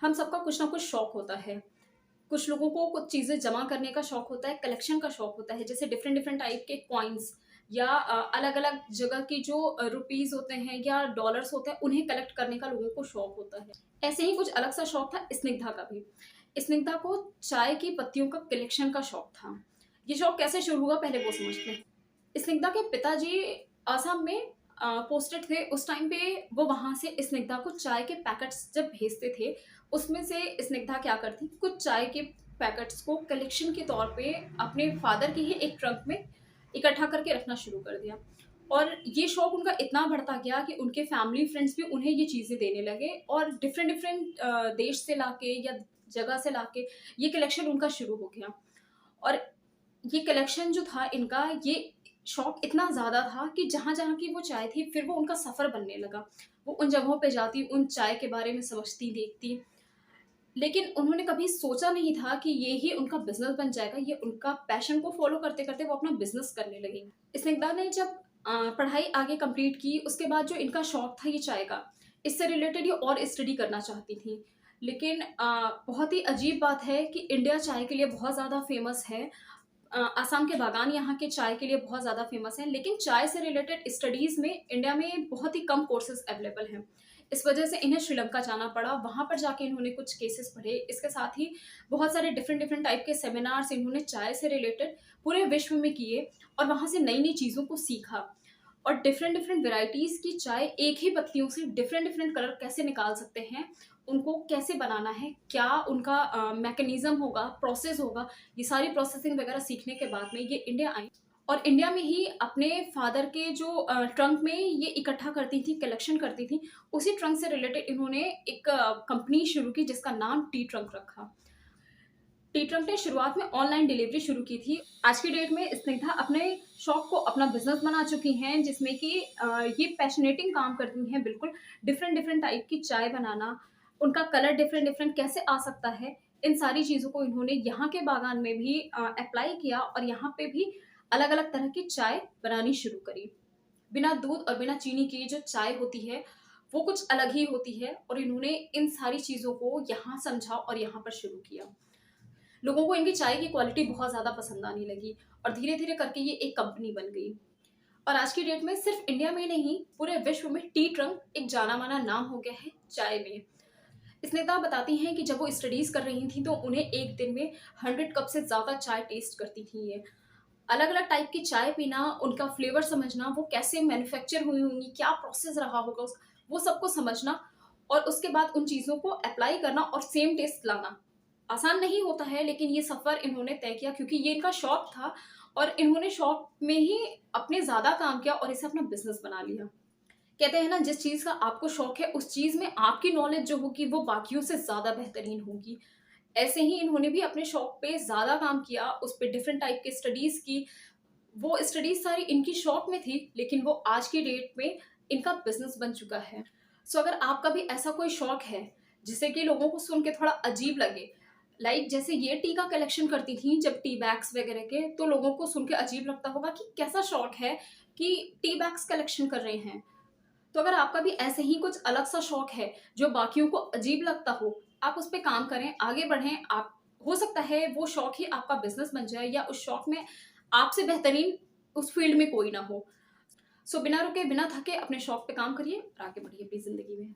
हम सबका कुछ ना कुछ शौक होता है। कुछ लोगों को कुछ चीज़ें जमा करने का शौक होता है, कलेक्शन का शौक होता है, जैसे डिफरेंट डिफरेंट टाइप के कॉइन्स या अलग-अलग जगह की जो रुपीज़ होते हैं या डॉलर्स होते हैं, उन्हें कलेक्ट करने का लोगों को शौक होता है। ऐसे ही कुछ अलग सा शौक था स्निग्धा का भी। स्निग्धा को चाय की पत्तियों का कलेक्शन का शौक था। ये शौक कैसे शुरू हुआ पहले वो समझते हैं। स्निग्धा के पिताजी आसाम में पोस्टेड थे। उस टाइम पे वो वहाँ से स्निग्धा को चाय के पैकेट्स जब भेजते थे, उसमें से स्निग्धा क्या करती, कुछ चाय के पैकेट्स को कलेक्शन के तौर पे अपने फादर के ही एक ट्रंक में इकट्ठा करके रखना शुरू कर दिया। और ये शौक उनका इतना बढ़ता गया कि उनके फैमिली फ्रेंड्स भी उन्हें ये चीज़ें देने लगे और डिफरेंट डिफरेंट देश से लाके या जगह से लाके ये कलेक्शन उनका शुरू हो गया। और ये कलेक्शन जो था इनका, ये शौक इतना ज़्यादा था कि जहाँ-जहाँ की वो चाय थी, फिर वो उनका सफ़र बनने लगा। वो उन जगहों पे जाती, उन चाय के बारे में समझती, देखती। लेकिन उन्होंने कभी सोचा नहीं था कि ये ही उनका बिज़नेस बन जाएगा, ये उनका पैशन को फ़ॉलो करते-करते वो अपना बिज़नेस करने लगी। स्निग्धा ने जब पढ़ाई आगे कंप्लीट की, उसके बाद जो इनका शौक था ये चाय का, इससे रिलेटेड ये और स्टडी करना चाहती थीं। लेकिन बहुत ही अजीब बात है कि इंडिया चाय के लिए बहुत ज़्यादा फ़ेमस है। आसाम के बागान यहाँ के चाय के लिए बहुत ज़्यादा फ़ेमस हैं, लेकिन चाय से रिलेटेड स्टडीज़ में इंडिया में बहुत ही कम कोर्सेज़ अवेलेबल हैं। इस वजह से इन्हें श्रीलंका जाना पड़ा, वहाँ पर जाके इन्होंने कुछ केसेस पढ़े। इसके साथ ही बहुत सारे डिफरेंट डिफरेंट टाइप के सेमिनार्स इन्होंने चाय से रिलेटेड पूरे विश्व में किए और वहाँ से नई-नई चीज़ों को सीखा। और डिफरेंट डिफरेंट वैराइटीज़ की चाय एक ही पत्तियों से डिफरेंट डिफरेंट कलर कैसे निकाल सकते हैं, उनको कैसे बनाना है, क्या उनका मैकेनिज़्म होगा, प्रोसेस होगा, ये सारी प्रोसेसिंग वगैरह सीखने के बाद में ये इंडिया आई। और इंडिया में ही अपने फादर के जो ट्रंक में ये इकट्ठा करती थी, कलेक्शन करती थी। उसी ट्रंक से रिलेटेड इन्होंने एक कंपनी शुरू की जिसका नाम टी ट्रंक रखा। टी ट्रंक ने शुरुआत में ऑनलाइन डिलीवरी शुरू की थी। आज की डेट में स्निग्धा अपने शौक को अपना बिज़नेस बना चुकी हैं, जिसमें कि ये पैशनेटिंग काम करती हैं बिल्कुल। डिफरेंट डिफरेंट टाइप की चाय बनाना, उनका कलर डिफरेंट डिफरेंट कैसे आ सकता है, इन सारी चीज़ों को इन्होंने यहाँ के बागान में भी अप्लाई किया और यहाँ पे भी अलग-अलग तरह की चाय बनानी शुरू करी। बिना दूध और बिना चीनी की जो चाय होती है, वो कुछ अलग ही होती है और इन्होंने इन सारी चीज़ों को यहाँ समझा और यहाँ पर शुरू किया। लोगों को इनकी चाय की क्वालिटी बहुत ज़्यादा पसंद आने लगी और धीरे-धीरे करके ये एक कंपनी बन गई। और आज की डेट में सिर्फ इंडिया में नहीं, पूरे विश्व में टी ट्रंक एक जाना-माना नाम हो गया है चाय में। स्निग्धा बताती हैं कि जब वो स्टडीज़ कर रही थीं, तो उन्हें एक दिन में 100 कप से ज़्यादा चाय टेस्ट करती थीं ये। अलग-अलग टाइप की चाय पीना, उनका फ्लेवर समझना, वो कैसे मैन्युफैक्चर हुई होंगी, क्या प्रोसेस रहा होगा उसका, वो सबको समझना और उसके बाद उन चीज़ों को अप्लाई करना और सेम टेस्ट लाना। आसान नहीं होता है, लेकिन ये सफ़र इन्होंने तय किया क्योंकि ये इनका शौक था और इन्होंने शौक में ही अपने ज़्यादा काम किया और इसे अपना बिज़नेस बना लिया। कहते हैं ना, जिस चीज़ का आपको शौक है, उस चीज़ में आपकी नॉलेज जो होगी वो बाकियों से ज़्यादा बेहतरीन होगी। ऐसे ही इन्होंने भी अपने शौक पे ज़्यादा काम किया, उस पे डिफरेंट टाइप की स्टडीज़ की। वो स्टडीज़ सारी इनकी शौक में थी, लेकिन वो आज की डेट में इनका बिज़नेस बन चुका है। सो अगर आपका भी ऐसा कोई शौक है, जिसे कि लोगों को सुन के थोड़ा अजीब लगे, लाइक जैसे ये टी का कलेक्शन करती थी जब टी बैग्स वगैरह के, तो लोगों को सुन के अजीब लगता होगा कि कैसा शौक है कि टी बैग्स कलेक्शन कर रहे हैं। तो अगर आपका भी ऐसे ही कुछ अलग सा शौक है, जो बाकियों को अजीब लगता हो, आप उस पे काम करें, आगे बढ़ें। आप हो सकता है वो शौक ही आपका बिज़नेस बन जाए या उस शौक में आपसे बेहतरीन उस फ़ील्ड में कोई ना हो। सो बिना रुके, बिना थके अपने शौक पे काम करिए और आगे बढ़िए अपनी ज़िंदगी में।